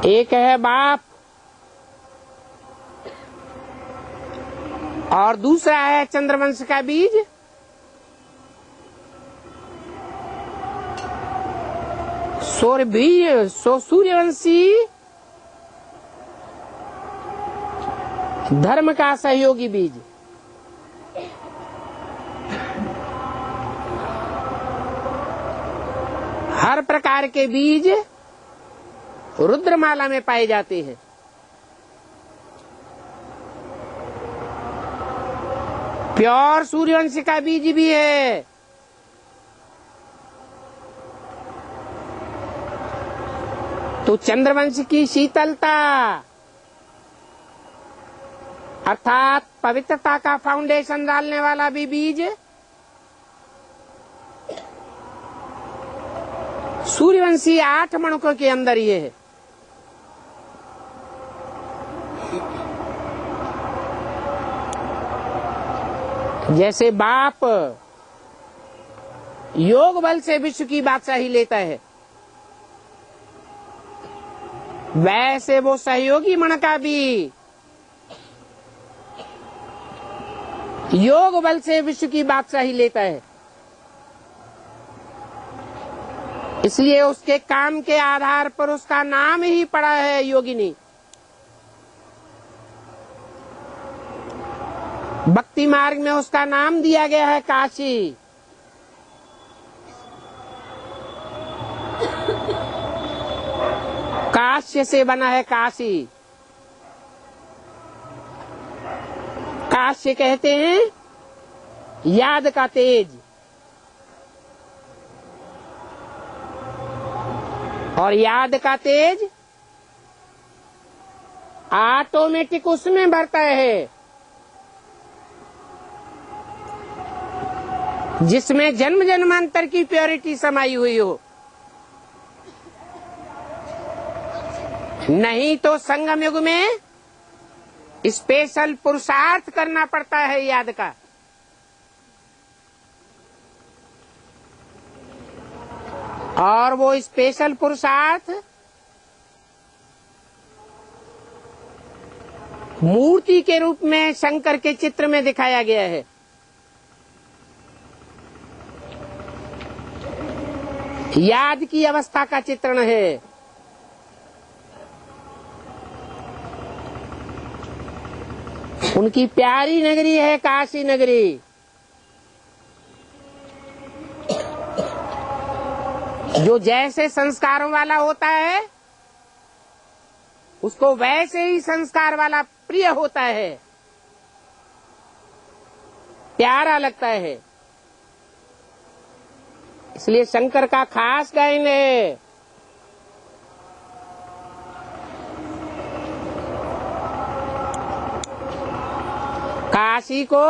एक है बाप और दूसरा है चंद्रवंश का बीज। सूर्यवंशी धर्म का सहयोगी बीज। हर प्रकार के बीज रुद्रमाला में पाए जाते हैं। प्योर सूर्यवंश का बीज भी है। तो चंद्रवंश की शीतलता अर्थात पवित्रता का फाउंडेशन डालने वाला भी बीज सूर्यवंशी 8 मणकों के अंदर ये है। जैसे बाप योग बल से विश्व की बादशाही लेता है, वैसे वो सहयोगी मण का भी योग बल से विश्व की बादशाही लेता है। इसलिए उसके काम के आधार पर उसका नाम ही पड़ा है योगिनी। भक्ति मार्ग में उसका नाम दिया गया है काशी। काश्य से बना है काशी। काश्य कहते हैं याद का तेज, और याद का तेज ऑटोमेटिक उसमें भरता है जिसमें जन्म जन्मांतर की प्योरिटी समाई हुई हो। नहीं तो संगम युग में स्पेशल पुरुषार्थ करना पड़ता है याद का। और वो स्पेशल पुरुषार्थ मूर्ति के रूप में शंकर के चित्र में दिखाया गया है। याद की अवस्था का चित्रण है। उनकी प्यारी नगरी है काशी नगरी। जो जैसे संस्कारों वाला होता है उसको वैसे ही संस्कार वाला प्रिय होता है, प्यारा लगता है। इसलिए शंकर का खास गायन है। काशी को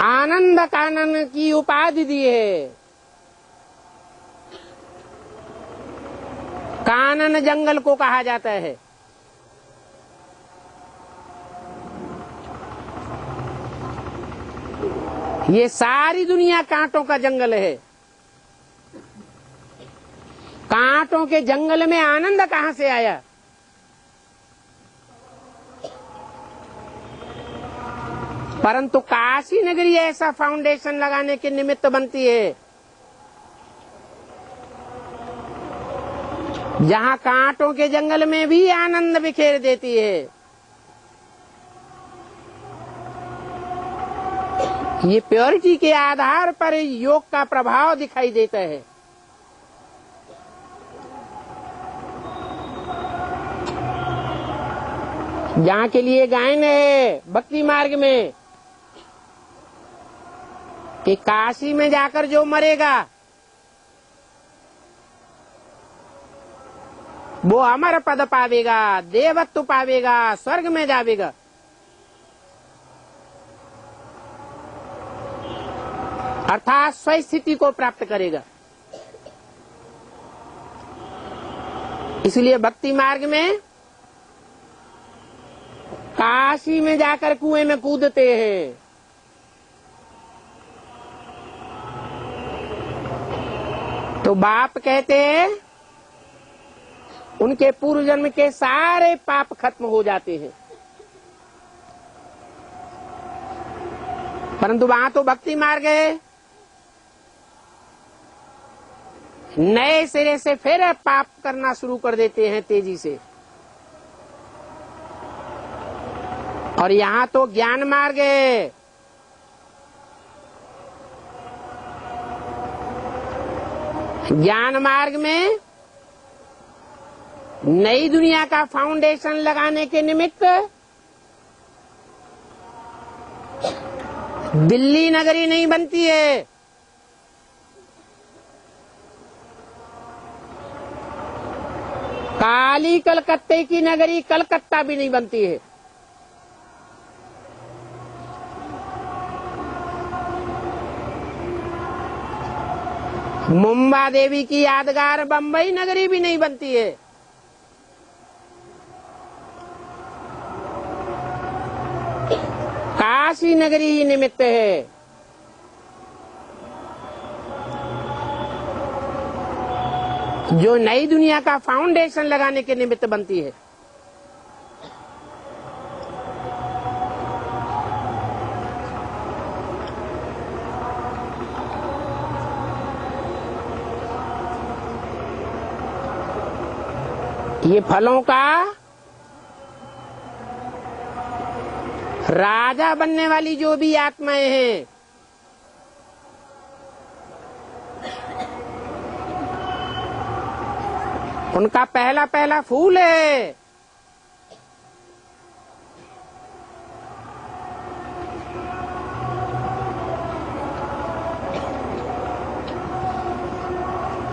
आनंद कानन की उपाधि दी है। कानन जंगल को कहा जाता है। ये सारी दुनिया कांटों का जंगल है। कांटों के जंगल में आनंद कहां से आया? परंतु काशी नगरी ऐसा फाउंडेशन लगाने के निमित्त बनती है जहां कांटों के जंगल में भी आनंद बिखेर देती है। ये प्योरिटी के आधार पर योग का प्रभाव दिखाई देता है। जहाँ के लिए गायन है भक्ति मार्ग में कि काशी में जाकर जो मरेगा वो अमर पद पावेगा, देवत्व पावेगा, स्वर्ग में जावेगा। अर्थात स्वस्थिति को प्राप्त करेगा। इसलिए भक्ति मार्ग में काशी में जाकर कुएं में कूदते हैं। तो बाप कहते हैं उनके पूर्व जन्म के सारे पाप खत्म हो जाते हैं, परंतु वहां तो भक्ति मार्ग है, नए सिरे से फिर पाप करना शुरू कर देते हैं तेजी से। और यहाँ तो ज्ञान मार्ग है, ज्ञान मार्ग में नई दुनिया का फाउंडेशन लगाने के निमित्त दिल्ली नगरी नहीं बनती है, काली कलकत्ते की नगरी कलकत्ता भी नहीं बनती है। मुंबा देवी की यादगार बंबई नगरी भी नहीं बनती है। काशी नगरी ही निमित्त है। जो नई दुनिया का फाउंडेशन लगाने के निमित्त बनती है। ये फलों का राजा बनने वाली जो भी आत्माएं हैं, उनका पहला पहला फूल है।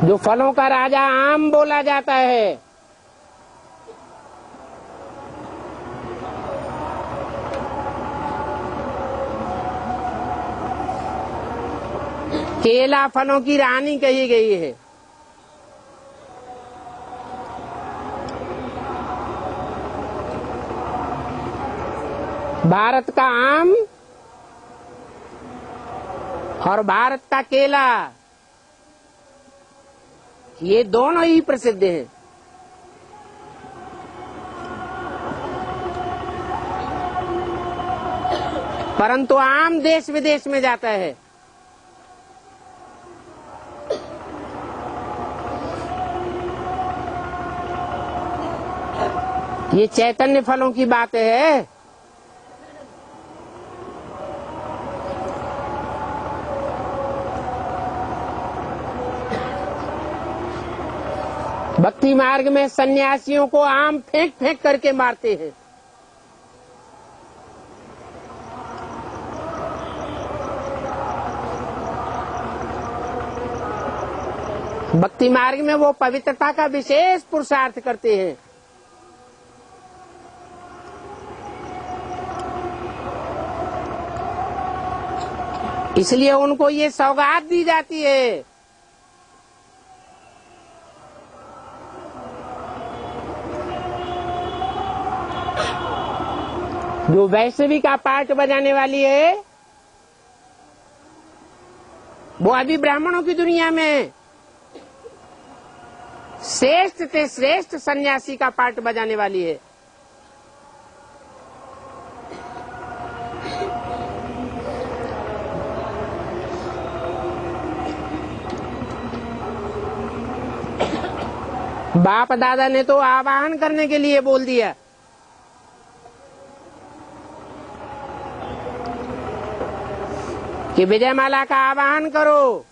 जो फलों का राजा आम बोला जाता है, केला फलों की रानी कही गई है। भारत का आम और भारत का केला, ये दोनों ही प्रसिद्ध हैं। परंतु आम देश विदेश में जाता है। ये चैतन्य फलों की बात है। भक्ति मार्ग में सन्यासियों को आम फेंक फेंक करके मारते हैं। भक्ति मार्ग में वो पवित्रता का विशेष पुरुषार्थ करते हैं। इसलिए उनको ये सौगात दी जाती है। जो वैष्णवी का पार्ट बजाने वाली है, वो अभी ब्राह्मणों की दुनिया में श्रेष्ठ से श्रेष्ठ सन्यासी का पार्ट बजाने वाली है। बाप दादा ने तो आवाहन करने के लिए बोल दिया। कि विजयमाला का आवाहन करो।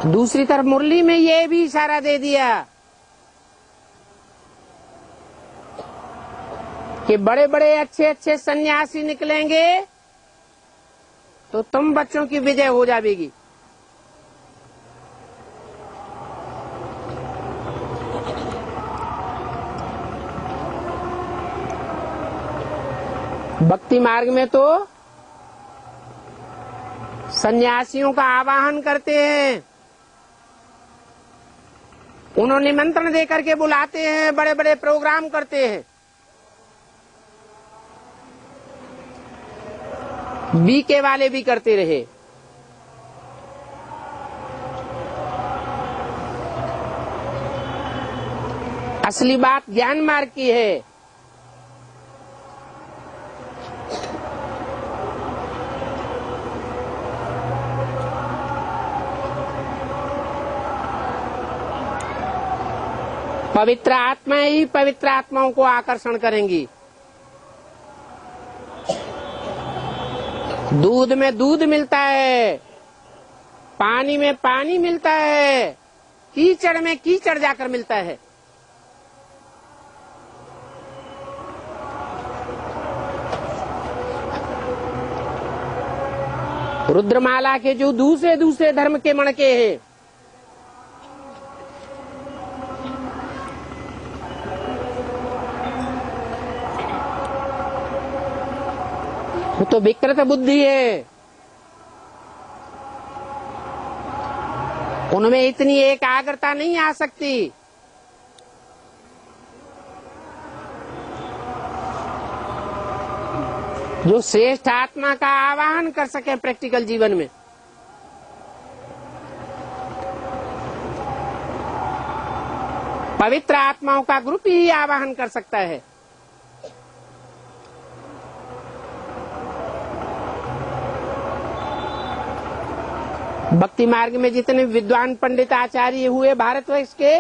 दूसरी तरफ मुरली में ये भी इशारा दे दिया कि बड़े बड़े अच्छे अच्छे सन्यासी निकलेंगे तो तुम बच्चों की विजय हो जाएगी। भक्ति मार्ग में तो सन्यासियों का आवाहन करते हैं, उन्होंने निमंत्रण देकर के बुलाते हैं, बड़े बड़े प्रोग्राम करते हैं। बीके वाले भी करते रहे। असली बात ज्ञान मार्ग की है। पवित्र आत्माएं ही पवित्र आत्माओं को आकर्षण करेंगी। दूध में दूध मिलता है, पानी में पानी मिलता है, कीचड़ में कीचड़ जाकर मिलता है। रुद्रमाला के जो दूसरे दूसरे धर्म के मणके हैं, वो तो विकृत बुद्धि है। उनमें इतनी एकाग्रता नहीं आ सकती। जो श्रेष्ठ आत्मा का आवाहन कर सके प्रैक्टिकल जीवन में। पवित्र आत्माओं का ग्रुप ही आवाहन कर सकता है। भक्ति मार्ग में जितने विद्वान पंडित आचार्य हुए भारतवर्ष के,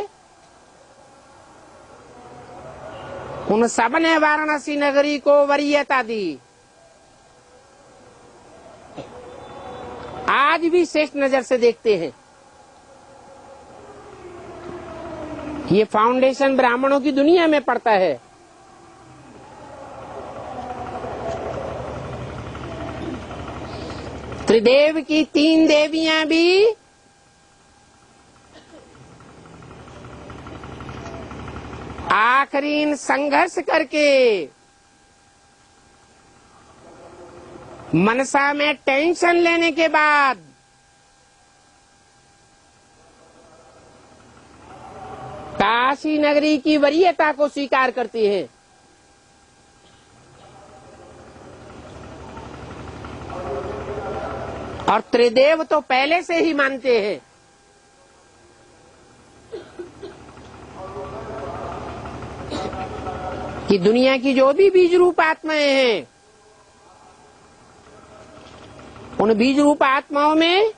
उन सब ने वाराणसी नगरी को वरीयता दी। आज भी श्रेष्ठ नजर से देखते हैं। ये फाउंडेशन ब्राह्मणों की दुनिया में पड़ता है। त्रिदेव की 3 देवियां भी आखिरी संघर्ष करके मनसा में टेंशन लेने के बाद काशी नगरी की वरीयता को स्वीकार करती है। और त्रिदेव तो पहले से ही मानते हैं। कि दुनिया की जो भी बीज रूप आत्माएं हैं, उन बीज रूप आत्माओं में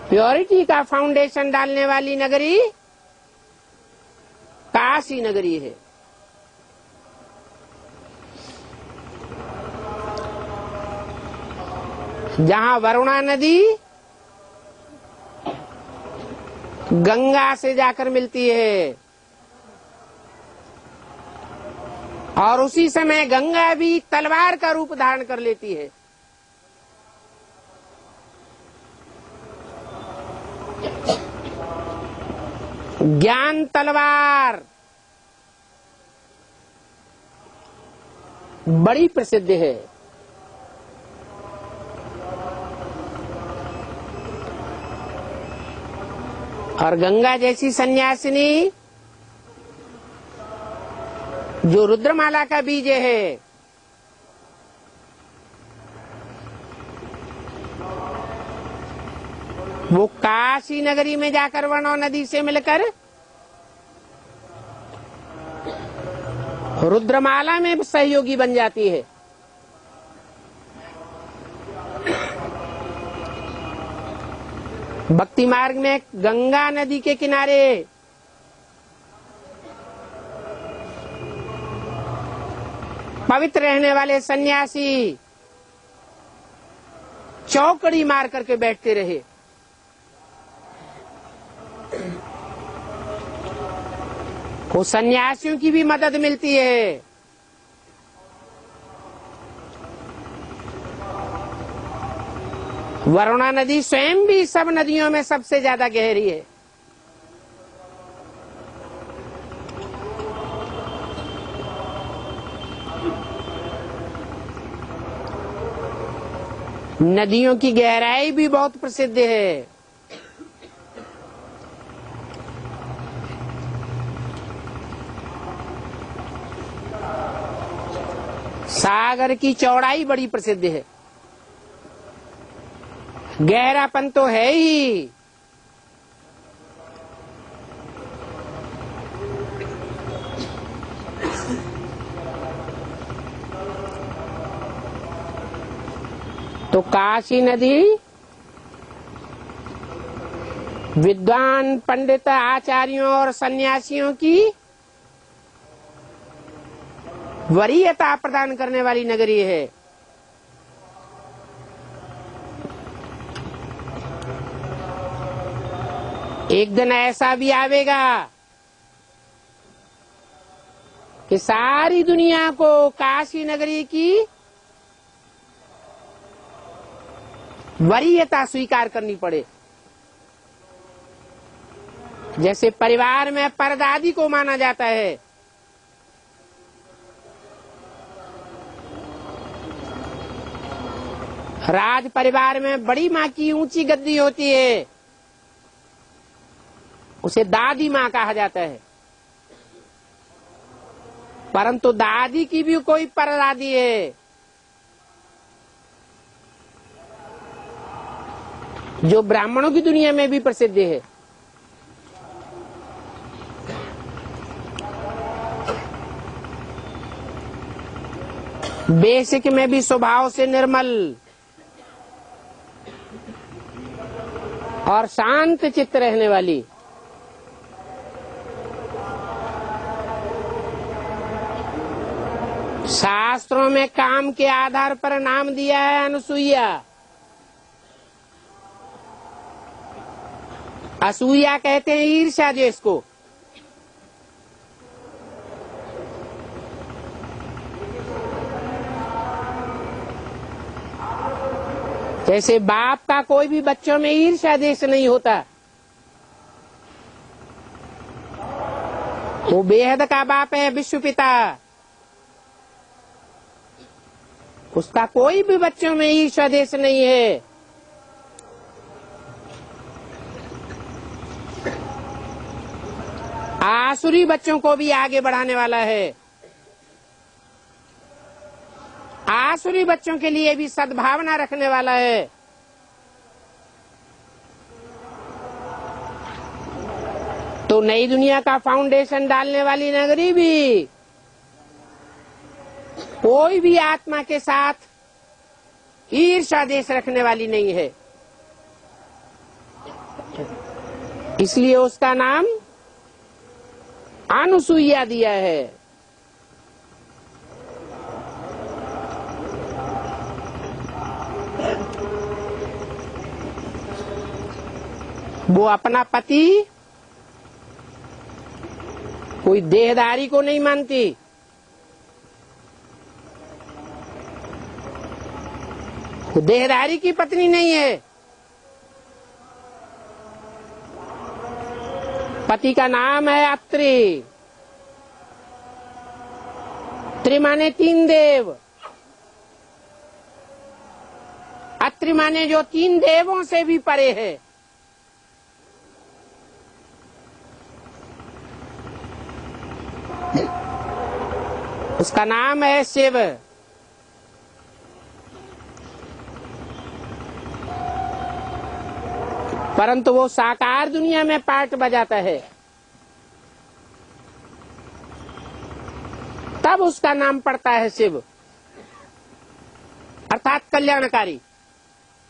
प्योरिटी का फाउंडेशन डालने वाली नगरी काशी नगरी है। जहां वरुणा नदी गंगा से जाकर मिलती है, और उसी समय गंगा भी तलवार का रूप धारण कर लेती है। ज्ञान तलवार बड़ी प्रसिद्ध है। और गंगा जैसी सन्यासिनी जो रुद्रमाला का बीज है, वो काशी नगरी में जाकर वरुणा नदी से मिलकर रुद्रमाला में सहयोगी बन जाती है। भक्ति मार्ग में गंगा नदी के किनारे पवित्र रहने वाले सन्यासी चौकड़ी मार करके बैठते रहे। वो सन्यासियों की भी मदद मिलती है। वरुणा नदी स्वयं भी सब नदियों में सबसे ज्यादा गहरी है। नदियों की गहराई भी बहुत प्रसिद्ध है। सागर की चौड़ाई बड़ी प्रसिद्ध है, गहरापन तो है ही, तो काशी नदी विद्वान पंडित आचार्यों और सन्यासियों की वरीयता प्रदान करने वाली नगरी है। एक दिन ऐसा भी आवेगा कि सारी दुनिया को काशी नगरी की वरीयता स्वीकार करनी पड़े। जैसे परिवार में परदादी को माना जाता है, राज परिवार में बड़ी माँ की ऊंची गद्दी होती है, उसे दादी माँ कहा जाता है। परंतु दादी की भी कोई परदादी है जो ब्राह्मणों की दुनिया में भी प्रसिद्ध है। बेसिक में भी स्वभाव से निर्मल और शांत चित्त रहने वाली, शास्त्रों में काम के आधार पर नाम दिया है अनुसुईया। असूया कहते हैं ईर्ष्या द्वेष को। जैसे बाप का कोई भी बच्चों में ईर्ष्या द्वेष नहीं होता, वो बेहद का बाप है, विश्व पिता। उसका कोई भी बच्चों में ईर्ष्या द्वेष नहीं है। आसुरी बच्चों को भी आगे बढ़ाने वाला है। आसुरी बच्चों के लिए भी सद्भावना रखने वाला है। तो नई दुनिया का फाउंडेशन डालने वाली नगरी भी कोई भी आत्मा के साथ ईर्ष्या द्वेष रखने वाली नहीं है। इसलिए उसका नाम अनुसुईया दिया है। वो अपना पति कोई देहधारी को नहीं मानती, वो देहधारी की पत्नी नहीं है। पति का नाम है अत्रि। त्रि माने तीन देव, अत्रि माने जो तीन देवों से भी परे है। उसका नाम है शिव। परंतु वो साकार दुनिया में पार्ट बजाता है, तब उसका नाम पड़ता है शिव, अर्थात कल्याणकारी।